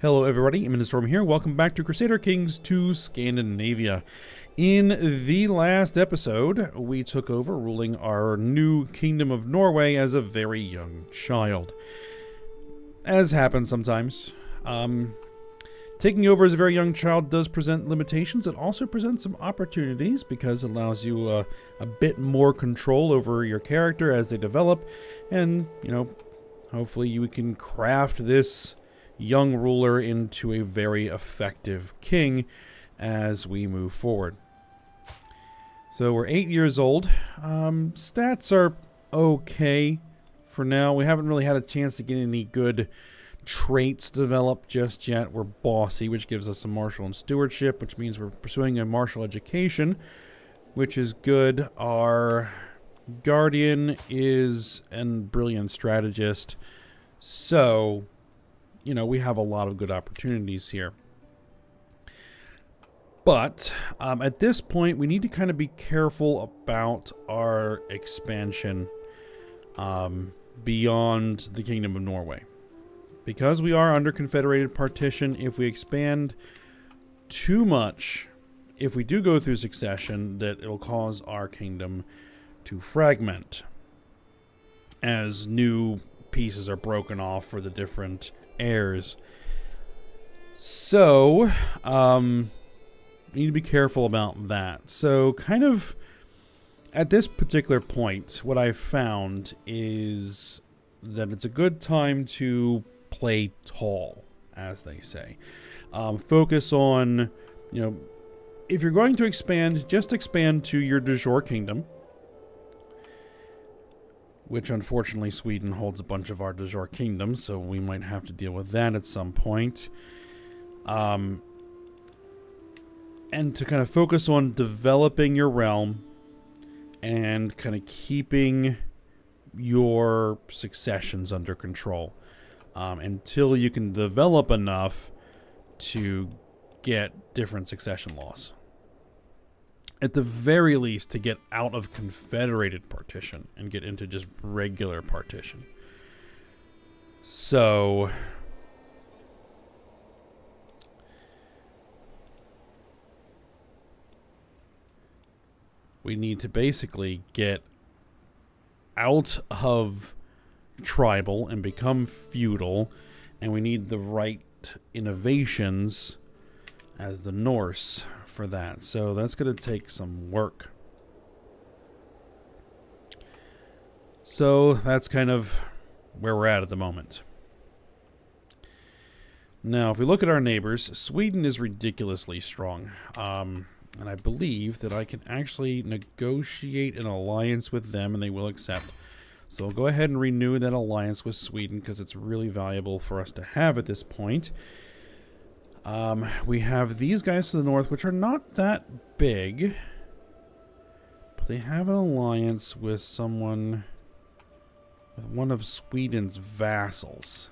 Hello everybody, Storm here. Welcome back to Crusader Kings 2 Scandinavia. In the last episode, we took over ruling our new Kingdom of Norway as a very young child. As happens sometimes. Taking over as a very young child does present limitations. It also presents some opportunities because it allows you a bit more control over your character as they develop. And, hopefully you can craft this young ruler into a very effective king as we move forward. So we're 8 years old. Stats are okay for now. We haven't really had a chance to get any good traits developed just yet. We're bossy, which gives us a martial and stewardship, which means we're pursuing a martial education, which is good. Our guardian is a brilliant strategist, so we have a lot of good opportunities here. But at this point, we need to kind of be careful about our expansion beyond the Kingdom of Norway. Because we are under Confederated partition, if we expand too much, if we do go through succession, that it'll cause our kingdom to fragment as new pieces are broken off for the different heirs. So, we need to be careful about that. So, kind of, at this particular point, what I've found is that it's a good time to play tall, as they say. Focus on, if you're going to expand, just expand to your de jure kingdom, which unfortunately Sweden holds a bunch of our de jure kingdoms, so we might have to deal with that at some point. And to kind of focus on developing your realm and kind of keeping your successions under control until you can develop enough to get different succession laws. At the very least, to get out of Confederated partition and get into just regular partition. So, we need to basically get out of tribal and become feudal, and we need the right innovations as the Norse for that. So that's going to take some work. So that's kind of where we're at the moment. Now, if we look at our neighbors, Sweden is ridiculously strong. And I believe that I can actually negotiate an alliance with them and they will accept. So I'll go ahead and renew that alliance with Sweden because it's really valuable for us to have at this point. We have these guys to the north, which are not that big, but they have an alliance with someone, with one of Sweden's vassals.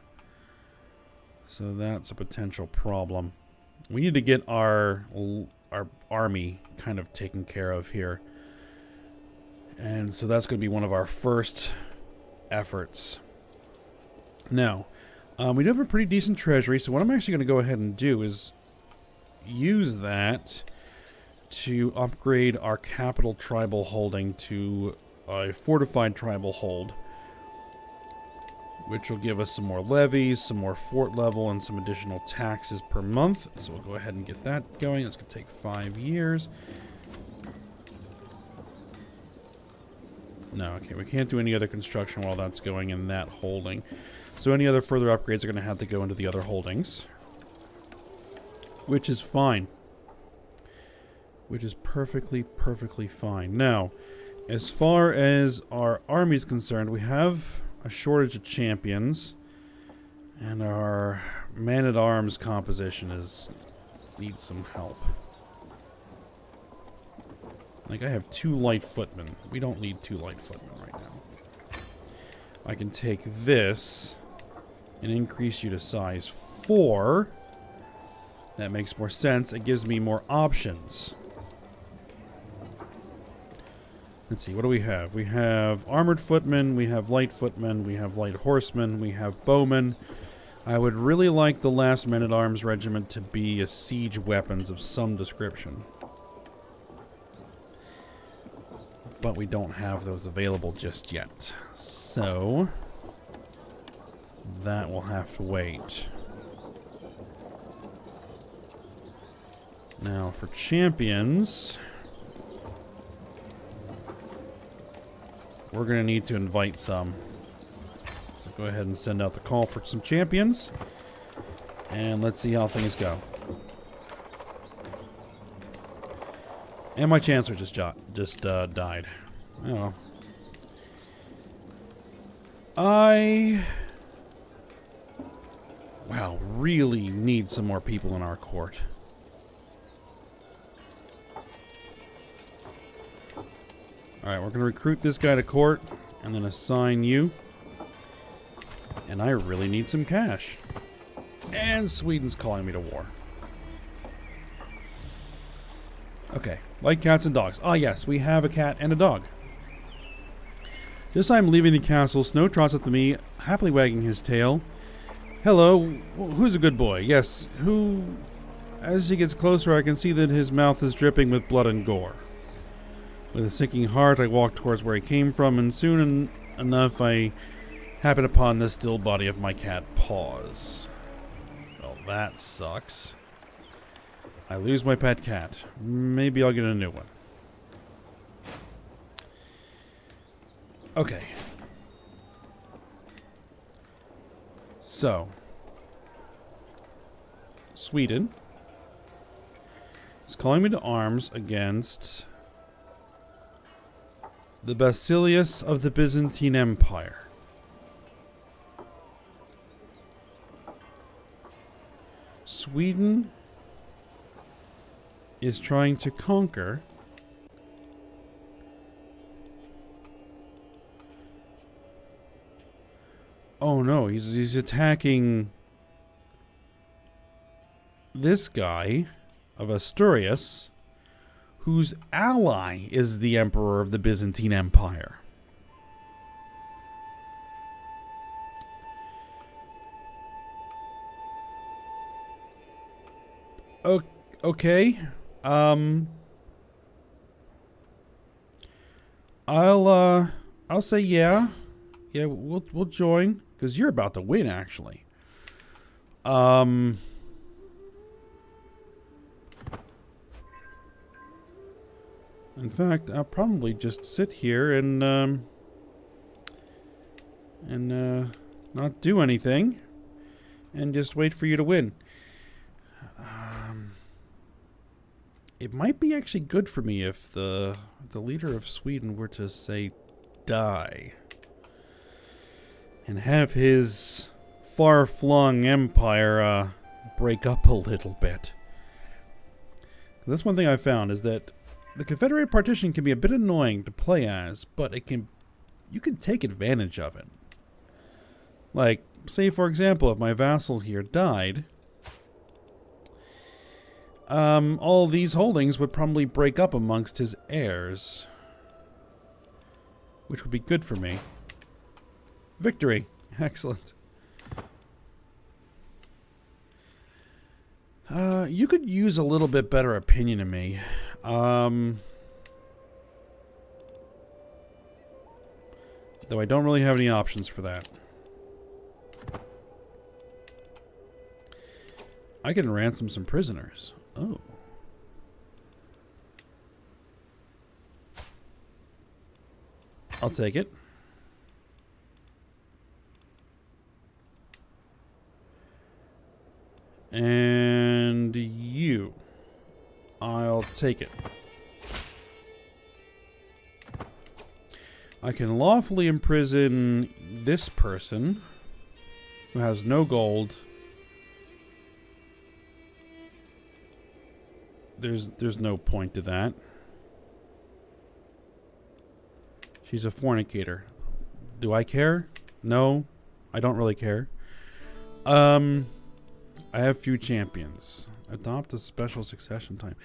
So that's a potential problem. We need to get our army kind of taken care of here. And so that's going to be one of our first efforts. Now, we do have a pretty decent treasury, so what I'm actually going to go ahead and do is use that to upgrade our capital tribal holding to a fortified tribal hold, which will give us some more levies, some more fort level, and some additional taxes per month. So we'll go ahead and get that going. It's going to take 5 years. No, okay, we can't do any other construction while that's going in that holding. So any other further upgrades are going to have to go into the other holdings. Which is fine. Which is perfectly fine. Now, as far as our army is concerned, we have a shortage of champions. And our man-at-arms composition needs some help. Like, I have 2 light footmen. We don't need 2 light footmen right now. I can take this and increase you to size 4. That makes more sense. It gives me more options. Let's see, what do we have? We have armored footmen, we have light footmen, we have light horsemen, we have bowmen. I would really like the last men-at-arms regiment to be a siege weapons of some description. But we don't have those available just yet. So that will have to wait. Now for champions, we're going to need to invite some. So go ahead and send out the call for some champions. And let's see how things go. And my chancellor just died. Oh. Wow, really need some more people in our court. Alright, we're going to recruit this guy to court and then assign you. And I really need some cash. And Sweden's calling me to war. Okay, like cats and dogs. Ah, yes, we have a cat and a dog. Just as I'm leaving the castle, Snow trots up to me, happily wagging his tail. Hello, who's a good boy? Yes, who... As he gets closer, I can see that his mouth is dripping with blood and gore. With a sinking heart, I walk towards where he came from, and soon enough, I happen upon the still body of my cat, Paws. Well, that sucks. I lose my pet cat. Maybe I'll get a new one. Okay. So. Sweden is calling me to arms against the Basilius of the Byzantine Empire. Sweden is trying to conquer oh no, he's attacking this guy of Asturias, whose ally is the Emperor of the Byzantine Empire. Okay. I'll say yeah. Yeah, we'll join, because you're about to win, actually. In fact, I'll probably just sit here and not do anything, and just wait for you to win. It might be actually good for me if the leader of Sweden were to say die and have his far-flung empire break up a little bit. That's one thing I found, is that the Confederate partition can be a bit annoying to play as, but you can take advantage of it. Like, say for example, if my vassal here died, all these holdings would probably break up amongst his heirs, which would be good for me. Victory. Excellent. You could use a little bit better opinion of me. Though I don't really have any options for that. I can ransom some prisoners. Oh. I'll take it. And you. I'll take it. I can lawfully imprison this person who has no gold. There's no point to that. She's a fornicator. Do I care? No, I don't really care. I have few champions. Adopt a special succession time.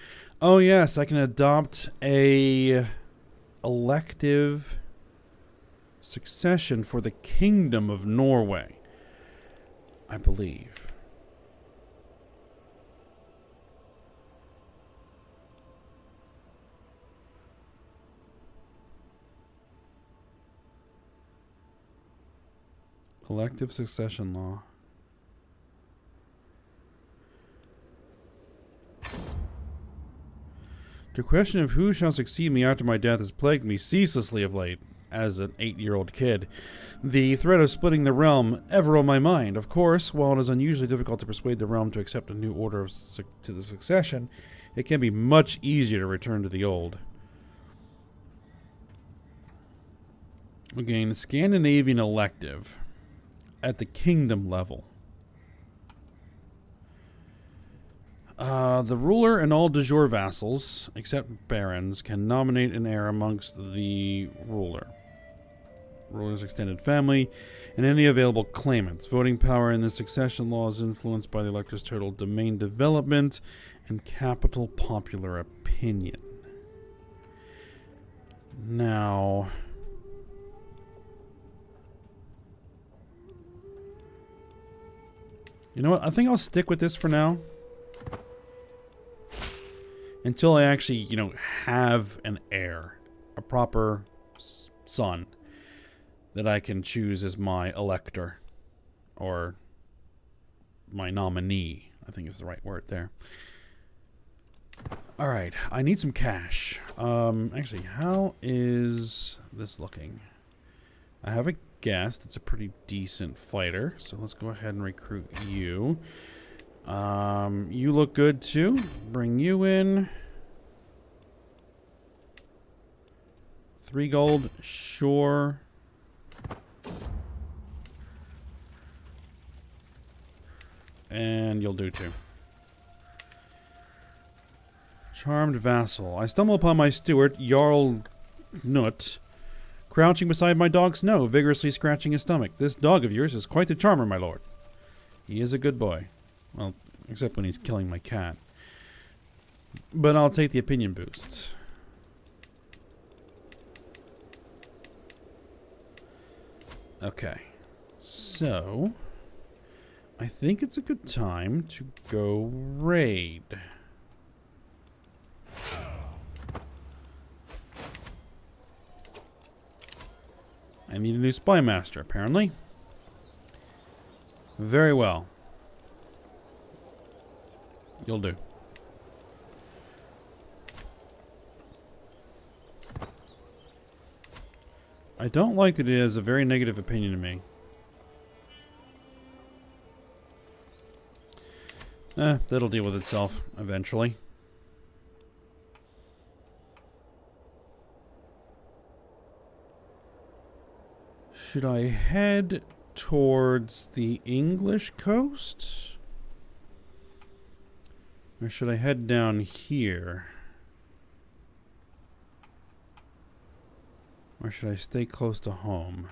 Oh yes, I can adopt a elective succession for the Kingdom of Norway. I believe. Elective succession law. The question of who shall succeed me after my death has plagued me ceaselessly of late, as an 8-year-old kid. The threat of splitting the realm ever on my mind. Of course, while it is unusually difficult to persuade the realm to accept a new order to the succession, it can be much easier to return to the old. Again, Scandinavian elective at the kingdom level. The ruler and all de jure vassals, except barons, can nominate an heir amongst the ruler's extended family, and any available claimants. Voting power in the succession law is influenced by the elector's total domain development and capital popular opinion. Now, you know what? I think I'll stick with this for now. Until I actually, have an heir. A proper son that I can choose as my elector. Or my nominee, I think is the right word there. Alright, I need some cash. Actually, how is this looking? I have a guest. It's a pretty decent fighter. So let's go ahead and recruit you. You look good too. Bring you in. 3 gold, sure. And you'll do too. Charmed vassal. I stumble upon my steward, Jarl Nut, crouching beside my dog Snow, vigorously scratching his stomach. This dog of yours is quite the charmer, my lord. He is a good boy. Well, except when he's killing my cat. But I'll take the opinion boost. Okay. So, I think it's a good time to go raid. I need a new spy master, apparently. Very well. You'll do. I don't like that it has a very negative opinion of me. That'll deal with itself eventually. Should I head towards the English coast? Or should I head down here? Or should I stay close to home?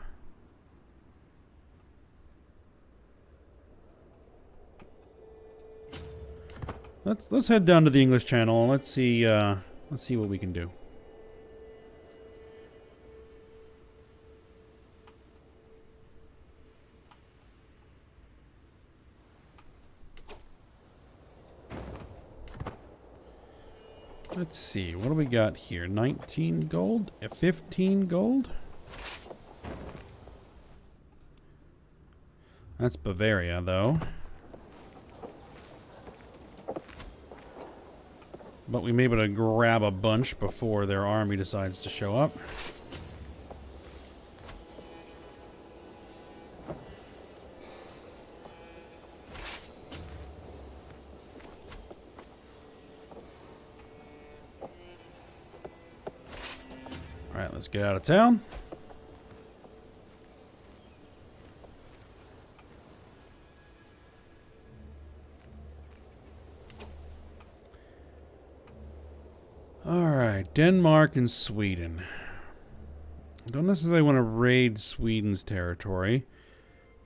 Let's head down to the English Channel and let's see what we can do. Let's see, what do we got here? 19 gold? 15 gold? That's Bavaria, though. But we may be able to grab a bunch before their army decides to show up. Alright, let's get out of town. Alright, Denmark and Sweden. I don't necessarily want to raid Sweden's territory.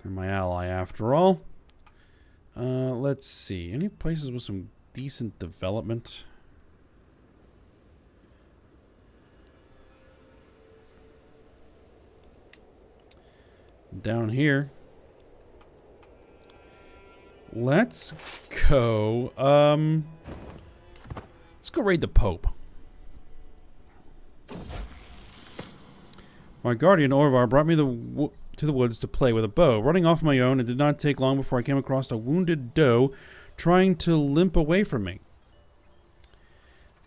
They're my ally after all. Let's see. Any places with some decent development? Down here. Let's go. Let's go raid the Pope. My guardian, Orvar, brought me to the woods to play with a bow. Running off my own, it did not take long before I came across a wounded doe trying to limp away from me.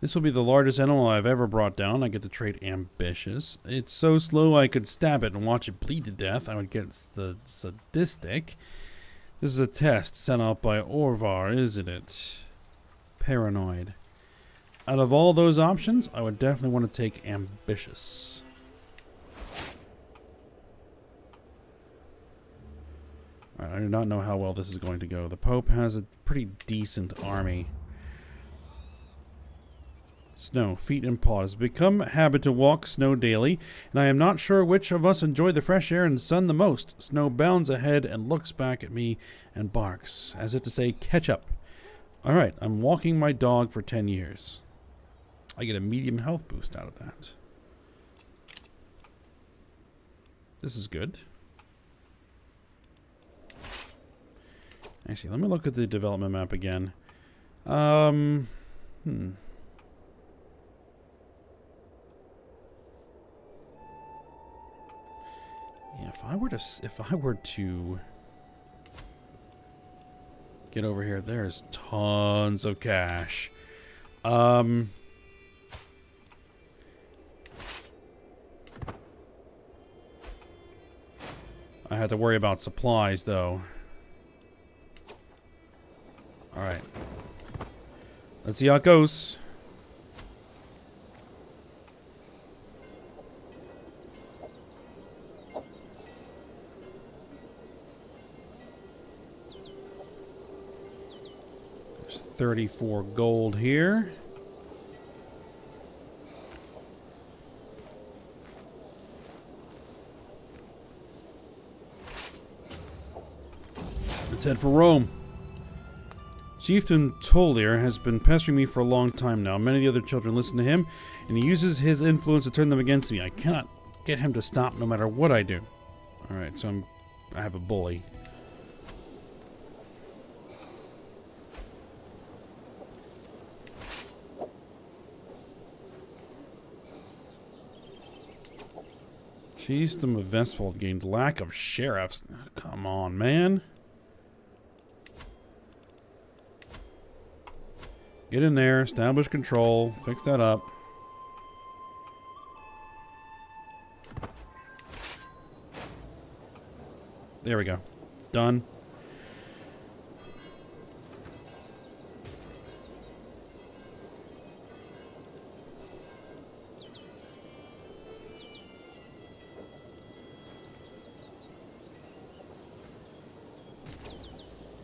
This will be the largest animal I've ever brought down. I get the trait ambitious. It's so slow I could stab it and watch it bleed to death. I would get sadistic. This is a test sent out by Orvar, isn't it? Paranoid. Out of all those options, I would definitely want to take ambitious. I do not know how well this is going to go. The Pope has a pretty decent army. Snow, feet and paws. Become a habit to walk snow daily, and I am not sure which of us enjoy the fresh air and sun the most. Snow bounds ahead and looks back at me and barks, as if to say, catch up. Alright, I'm walking my dog for 10 years. I get a medium health boost out of that. This is good. Actually, let me look at the development map again. Yeah, if I were to get over here, there's tons of cash. I had to worry about supplies though. Alright. Let's see how it goes. There's 34 gold here. Let's head for Rome. Chieftain Tolier has been pestering me for a long time now. Many of the other children listen to him, and he uses his influence to turn them against me. I cannot get him to stop no matter what I do. Alright, so I have a bully. Chiefdom of Vestfold gained lack of sheriffs. Oh, come on, man. Get in there, establish control, fix that up. There we go. Done.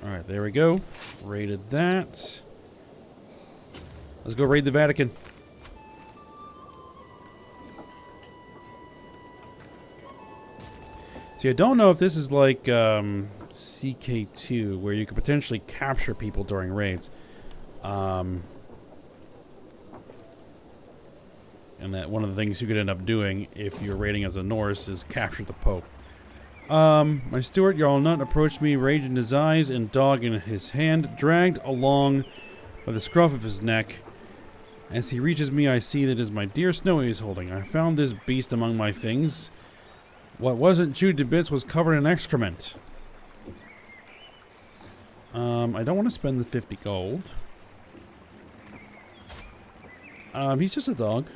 Alright, there we go. Raided that. Let's go raid the Vatican. See, I don't know if this is like CK2, where you could potentially capture people during raids. And that one of the things you could end up doing if you're raiding as a Norse is capture the Pope. My steward, Jarl Nut, approached me, rage in his eyes and dog in his hand, dragged along by the scruff of his neck. As he reaches me, I see that it is my dear Snowy he's holding. I found this beast among my things. What wasn't chewed to bits was covered in excrement. I don't want to spend the 50 gold. He's just a dog.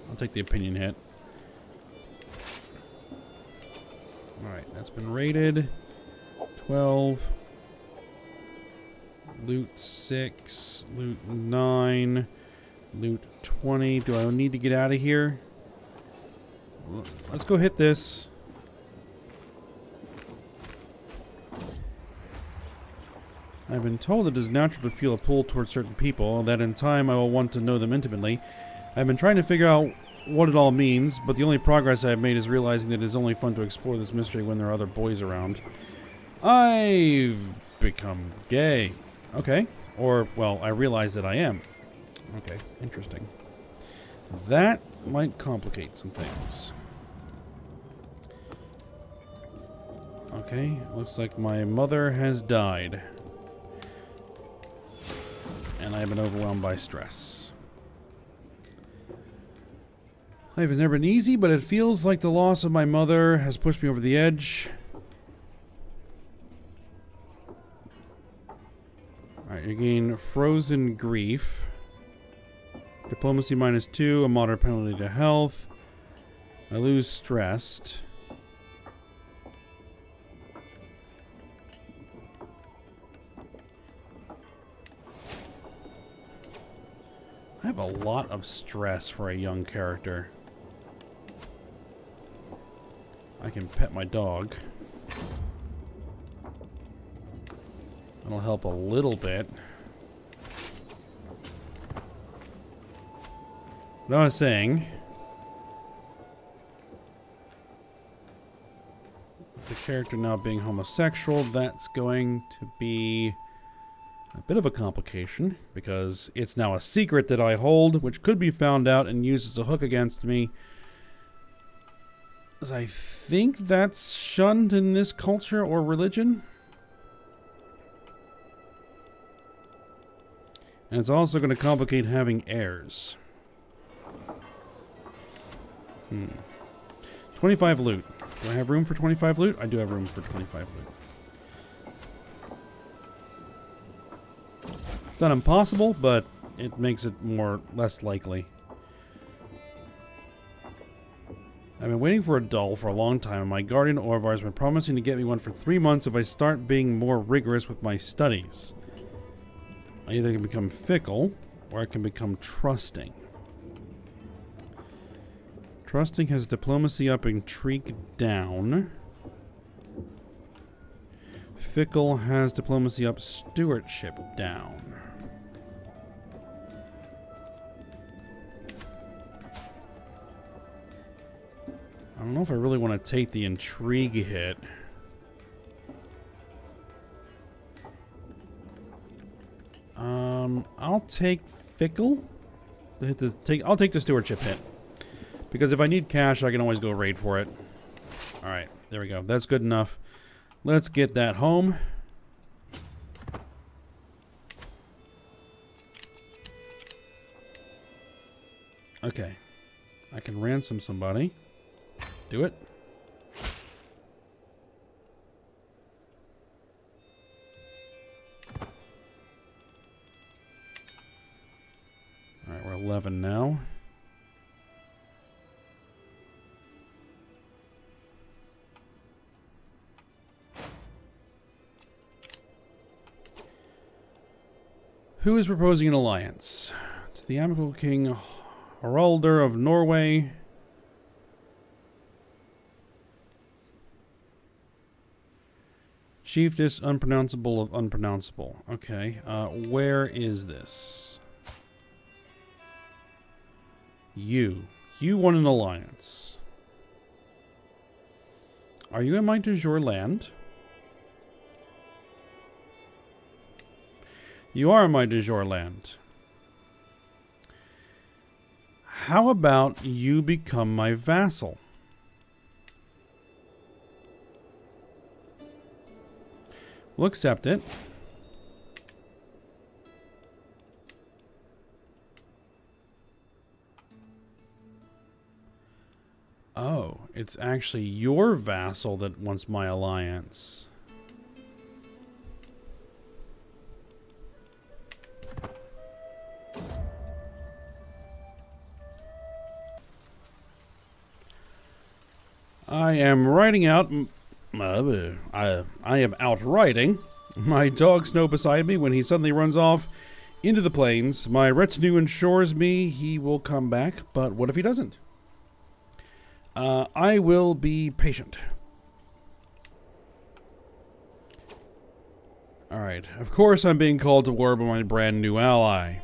I'll take the opinion hit. Alright, that's been raided. 12. Loot 6. Loot 9. Loot 20. Do I need to get out of here? Let's go hit this. I've been told it is natural to feel a pull towards certain people, that in time I will want to know them intimately. I've been trying to figure out what it all means, but the only progress I have made is realizing that it is only fun to explore this mystery when there are other boys around. I've become gay. Okay. Or, well, I realize that I am. Okay, interesting. That might complicate some things. Okay, looks like my mother has died. And I have been overwhelmed by stress. Life has never been easy, but it feels like the loss of my mother has pushed me over the edge. Alright, you gain frozen grief. Diplomacy -2, a moderate penalty to health. I lose stressed. I have a lot of stress for a young character. I can pet my dog. That'll help a little bit. What I was saying, the character now being homosexual, that's going to be a bit of a complication, because it's now a secret that I hold, which could be found out and used as a hook against me. As I think that's shunned in this culture or religion. And it's also going to complicate having heirs. 25 loot. Do I have room for 25 loot? I do have room for 25 loot. It's not impossible, but it makes it less likely. I've been waiting for a doll for a long time, and my guardian Orvar has been promising to get me one for 3 months if I start being more rigorous with my studies. I either can become fickle, or I can become trusting. Trusting has diplomacy up, intrigue down. Fickle has diplomacy up, stewardship down. I don't know if I really want to take the intrigue hit. I'll take fickle. I'll take the stewardship hit. Because if I need cash, I can always go raid for it. Alright, there we go. That's good enough. Let's get that home. Okay. I can ransom somebody. Do it. Alright, we're 11 now. Who is proposing an alliance? To the amicable King Haraldur of Norway. Chiefess unpronounceable of unpronounceable. Okay, where is this? You want an alliance. Are you in my de jure land? You are in my de jure land. How about you become my vassal? We'll accept it. Oh, it's actually your vassal that wants my alliance. I am riding out... I am out riding. My dog Snow beside me when he suddenly runs off into the plains. My retinue ensures me he will come back, but what if he doesn't? I will be patient. Alright, of course I'm being called to war by my brand new ally.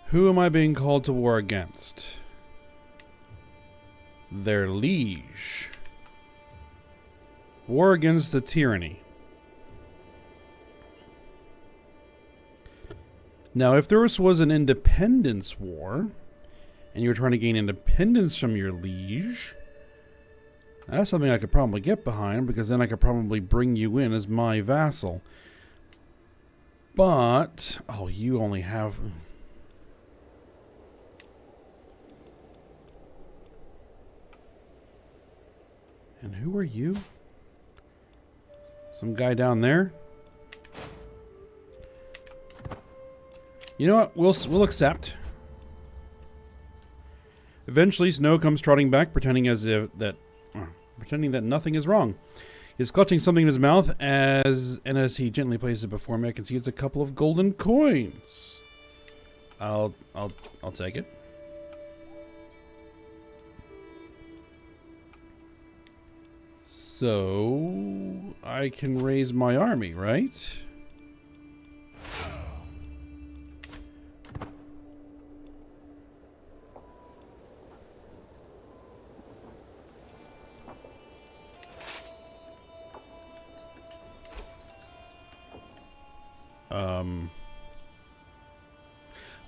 Who am I being called to war against? Their liege. War against the tyranny. Now, if there was an independence war, and you were trying to gain independence from your liege, that's something I could probably get behind, because then I could probably bring you in as my vassal. But, oh, you only have... And who are you? Some guy down there? You know what? We'll accept. Eventually, Snow comes trotting back, pretending that nothing is wrong. He's clutching something in his mouth as he gently places it before me, I can see it's a couple of golden coins. I'll take it. So I can raise my army, right?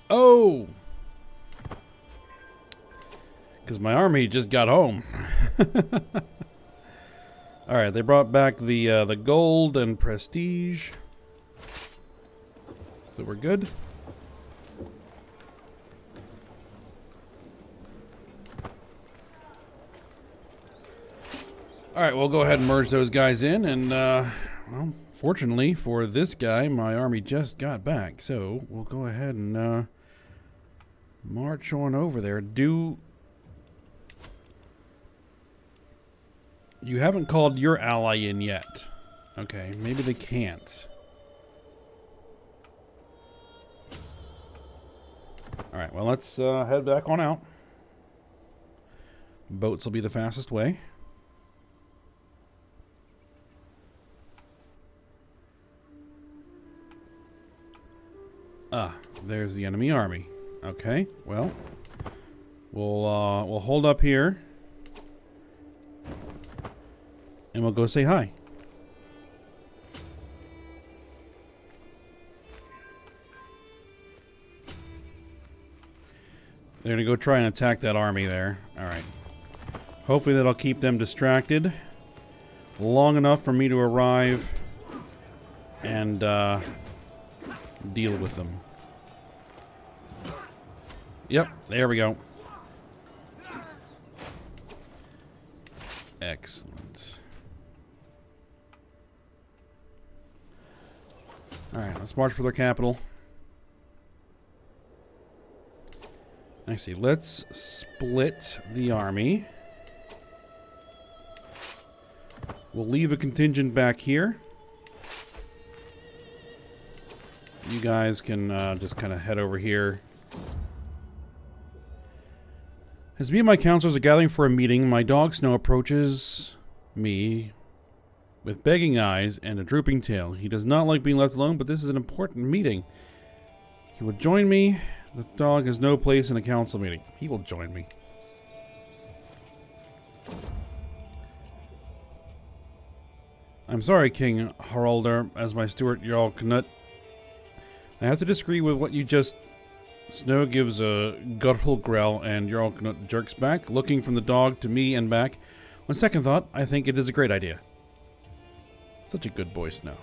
Oh! Because my army just got home. Alright, they brought back the gold and prestige. So we're good. Alright, we'll go ahead and merge those guys in, and, well, fortunately for this guy, my army just got back, so we'll go ahead and, march on over there. You haven't called your ally in yet. Okay, maybe they can't. Alright, well, let's head back on out. Boats will be the fastest way. Ah, there's the enemy army. Okay, well, we'll hold up here. And we'll go say hi. They're going to go try and attack that army there. Alright. Hopefully that'll keep them distracted long enough for me to arrive and deal with them. Yep, there we go. Excellent. Alright, let's march for their capital. Actually, let's split the army. We'll leave a contingent back here. You guys can just kind of head over here. As me and my counselors are gathering for a meeting, my dog Snow approaches me with begging eyes and a drooping tail. He does not like being left alone, but this is an important meeting. He will join me. The dog has no place in a council meeting. He will join me. I'm sorry, King Haraldr, as my steward, Jarl Knut. I have to disagree with what you just... Snow gives a guttural growl, and Jarl Knut jerks back, looking from the dog to me and back. On second thought, I think it is a great idea. Such a good boy, Snow.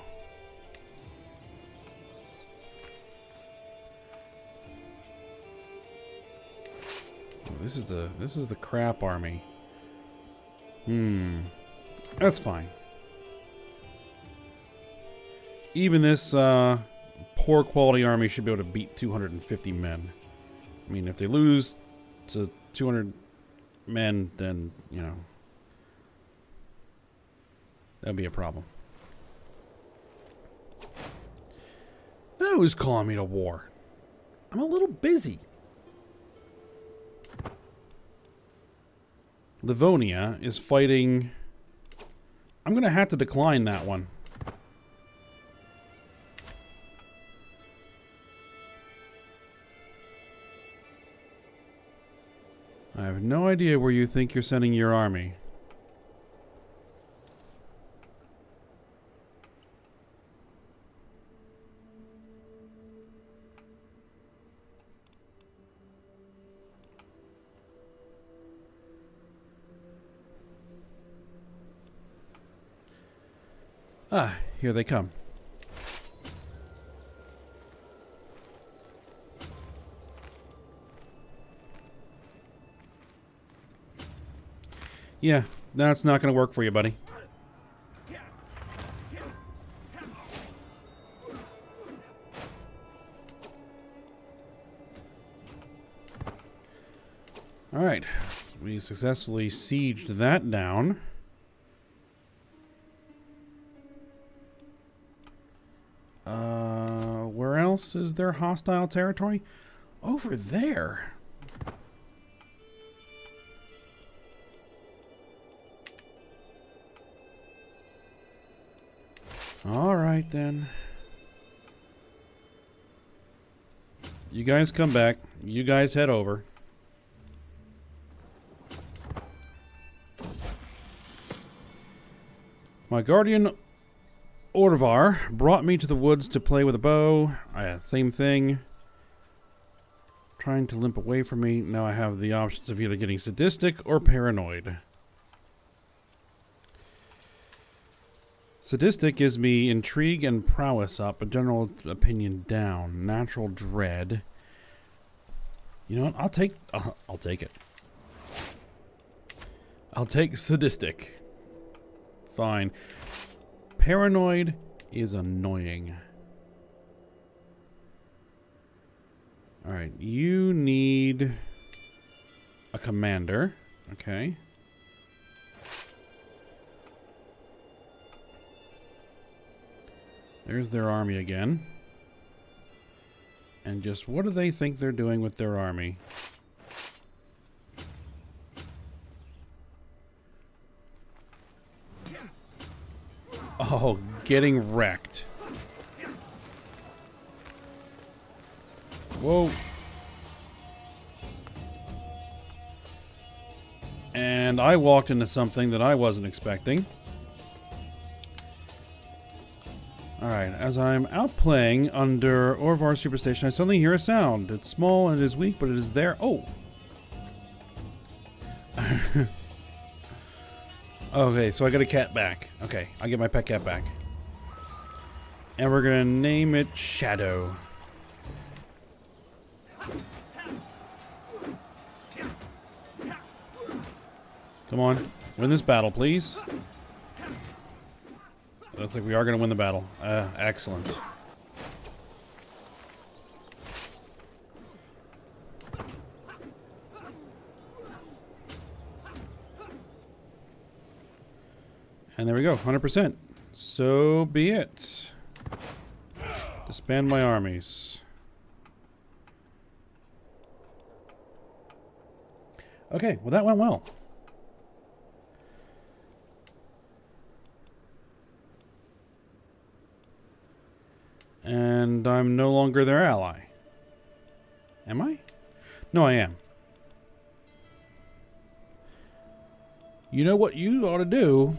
Oh, this is the crap army. That's fine. Even this poor quality army should be able to beat 250 men. I mean, if they lose to 200 men, then, you know, that'd be a problem. Now who's calling me to war? I'm a little busy. Livonia is fighting... I'm going to have to decline that one. I have no idea where you think you're sending your army. Ah, here they come. Yeah, that's not going to work for you, buddy. Alright, we successfully sieged that down. Where else is there hostile territory? Over there. Alright then. You guys come back. You guys head over. My guardian Orvar brought me to the woods to play with a bow. Same thing. Trying to limp away from me. Now I have the options of either getting sadistic or paranoid. Sadistic gives me intrigue and prowess up, but general opinion down. Natural dread. You know what? I'll take it. I'll take sadistic. Fine. Paranoid is annoying. Alright, you need a commander. Okay. There's their army again. And just what do they think they're doing with their army? Oh, getting wrecked. Whoa. And I walked into something that I wasn't expecting. Alright, as I'm out playing under Orvar Superstation, I suddenly hear a sound. It's small and it is weak, but it is there. Oh! Okay, so I got a cat back. Okay, I'll get my pet cat back. And we're gonna name it Shadow. Come on, win this battle, please. Looks like we are gonna win the battle. Excellent. And there we go, 100%. So be it. Disband my armies. Okay, well that went well. And I'm no longer their ally. Am I? No, I am. You know what you ought to do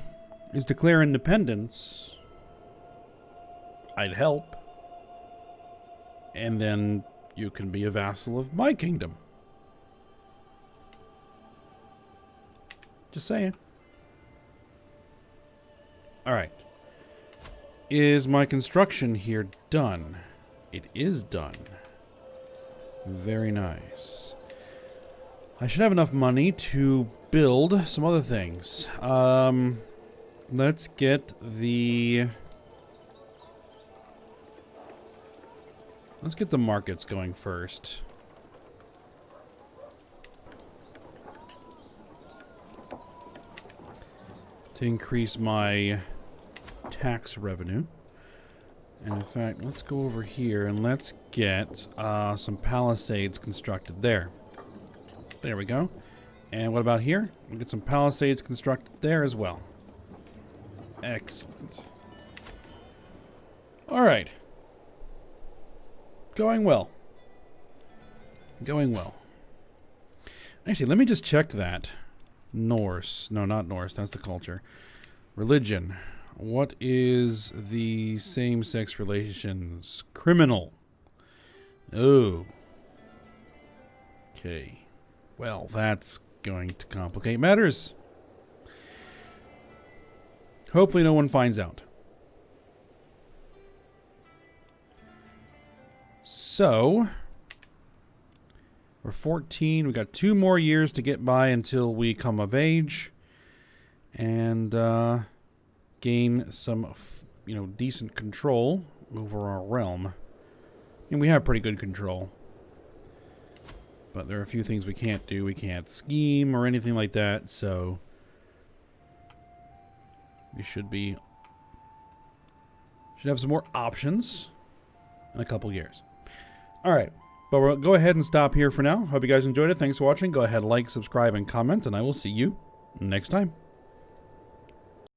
is declare independence. I'd help. And then you can be a vassal of my kingdom. Just saying. Alright. Is my construction here done? It is done. Very nice. I should have enough money to build some other things. Let's get the markets going first. To increase my tax revenue. And in fact, let's go over here and let's get some palisades constructed there. There we go. And what about here? We'll get some palisades constructed there as well. Excellent. Alright. Going well. Going well. Actually, let me just check that. Norse. No, not Norse. That's the culture. Religion. What is the same-sex relations? Criminal. Oh. Okay. Well, that's going to complicate matters. Hopefully no one finds out. So, we're 14. We got 2 more years to get by until we come of age. and gain some, decent control over our realm. And we have pretty good control. But there are a few things we can't do. We can't scheme or anything like that, so we should have some more options in a couple years. Alright, but we'll go ahead and stop here for now. Hope you guys enjoyed it. Thanks for watching. Go ahead, like, subscribe, and comment, and I will see you next time.